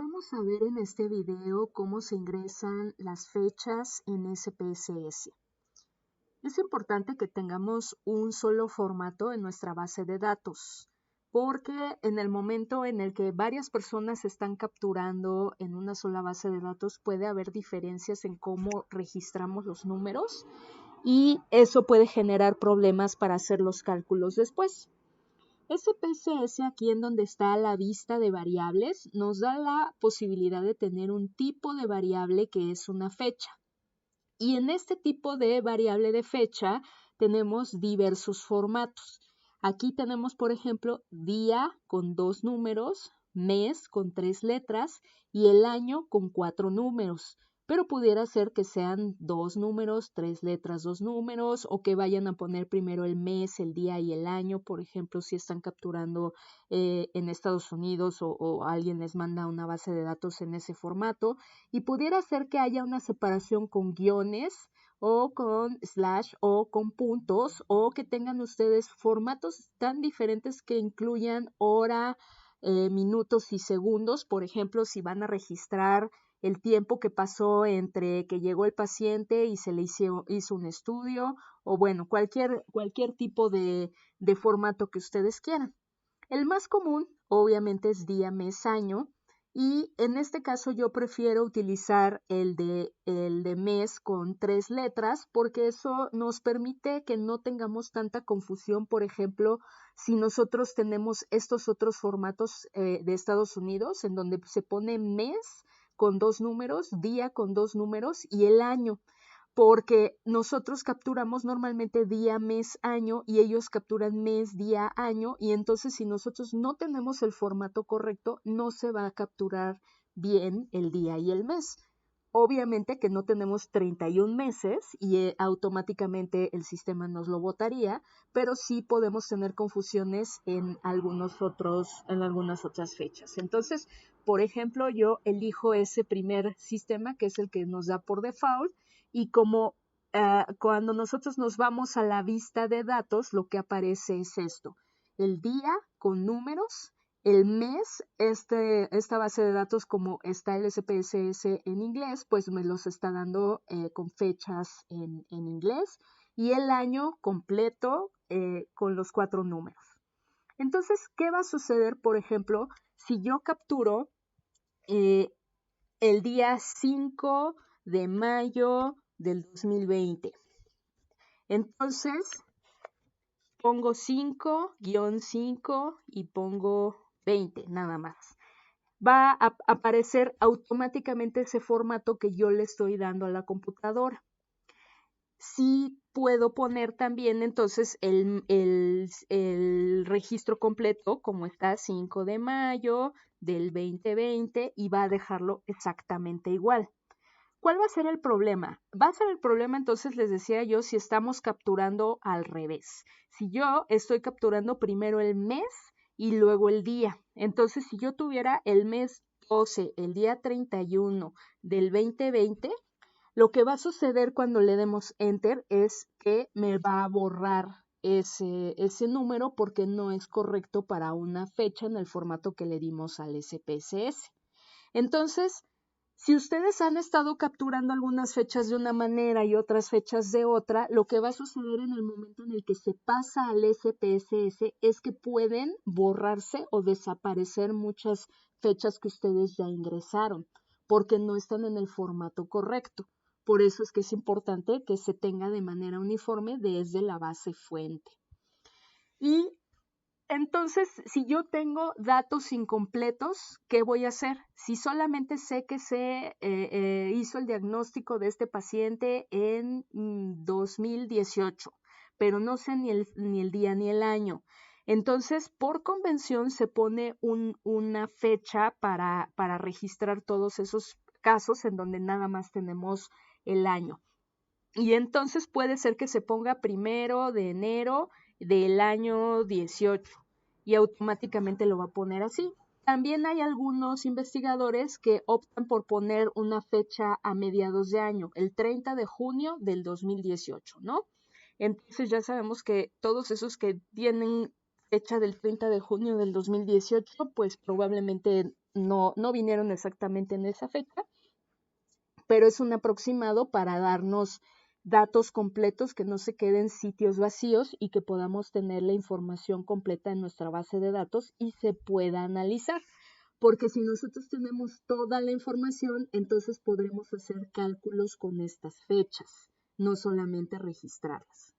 Vamos a ver en este video cómo se ingresan las fechas en SPSS. Es importante que tengamos un solo formato en nuestra base de datos, porque en el momento en el que varias personas están capturando en una sola base de datos puede haber diferencias en cómo registramos los números y eso puede generar problemas para hacer los cálculos después. SPSS, aquí en donde está la vista de variables, nos da la posibilidad de tener un tipo de variable que es una fecha. Y en este tipo de variable de fecha tenemos diversos formatos. Aquí tenemos, por ejemplo, día con 2 números, mes con 3 letras y el año con 4 números. Pero pudiera ser que sean 2 números, 3 letras, 2 números, o que vayan a poner primero el mes, el día y el año, por ejemplo, si están capturando en Estados Unidos o alguien les manda una base de datos en ese formato. Y pudiera ser que haya una separación con guiones o con slash o con puntos, o que tengan ustedes formatos tan diferentes que incluyan hora, minutos y segundos. Por ejemplo, si van a registrar el tiempo que pasó entre que llegó el paciente y se le hizo un estudio, o bueno, cualquier tipo de formato que ustedes quieran. El más común, obviamente, es día, mes, año, y en este caso yo prefiero utilizar el de mes con 3 letras, porque eso nos permite que no tengamos tanta confusión. Por ejemplo, si nosotros tenemos estos otros formatos de Estados Unidos, en donde se pone mes con 2 números, día con 2 números y el año, porque nosotros capturamos normalmente día, mes, año y ellos capturan mes, día, año, y entonces si nosotros no tenemos el formato correcto, no se va a capturar bien el día y el mes. Obviamente que no tenemos 31 meses y automáticamente el sistema nos lo botaría, pero sí podemos tener confusiones en algunas otras fechas. Entonces, por ejemplo, yo elijo ese primer sistema, que es el que nos da por default, y como cuando nosotros nos vamos a la vista de datos, lo que aparece es esto: el día con números, el mes, esta base de datos, como está el SPSS en inglés, pues me los está dando con fechas en inglés, y el año completo con los 4 números. Entonces, ¿qué va a suceder, por ejemplo, si yo capturo el día 5 de mayo del 2020? Entonces, pongo 5-5 y pongo 20 nada más. Va a aparecer automáticamente ese formato que yo le estoy dando a la computadora. Sí puedo poner también entonces el registro completo, como está 5 de mayo del 2020, y va a dejarlo exactamente igual. ¿Cuál va a ser el problema? Va a ser el problema, entonces les decía yo, si estamos capturando al revés. Si yo estoy capturando primero el mes y luego el día. Entonces, si yo tuviera el mes 12, el día 31 del 2020, lo que va a suceder cuando le demos Enter es que me va a borrar ese número, porque no es correcto para una fecha en el formato que le dimos al SPSS. Entonces, si ustedes han estado capturando algunas fechas de una manera y otras fechas de otra, lo que va a suceder en el momento en el que se pasa al SPSS es que pueden borrarse o desaparecer muchas fechas que ustedes ya ingresaron, porque no están en el formato correcto. Por eso es que es importante que se tenga de manera uniforme desde la base fuente. Y entonces, si yo tengo datos incompletos, ¿qué voy a hacer? Si solamente sé que se hizo el diagnóstico de este paciente en 2018, pero no sé ni el día ni el año. Entonces, por convención, se pone una fecha para registrar todos esos casos en donde nada más tenemos el año. Y entonces puede ser que se ponga 1 de enero del año 18 y automáticamente lo va a poner así. También hay algunos investigadores que optan por poner una fecha a mediados de año, el 30 de junio del 2018, ¿no? Entonces ya sabemos que todos esos que tienen fecha del 30 de junio del 2018, pues probablemente no vinieron exactamente en esa fecha, pero es un aproximado para darnos datos completos, que no se queden sitios vacíos y que podamos tener la información completa en nuestra base de datos y se pueda analizar. Porque si nosotros tenemos toda la información, entonces podremos hacer cálculos con estas fechas, no solamente registrarlas.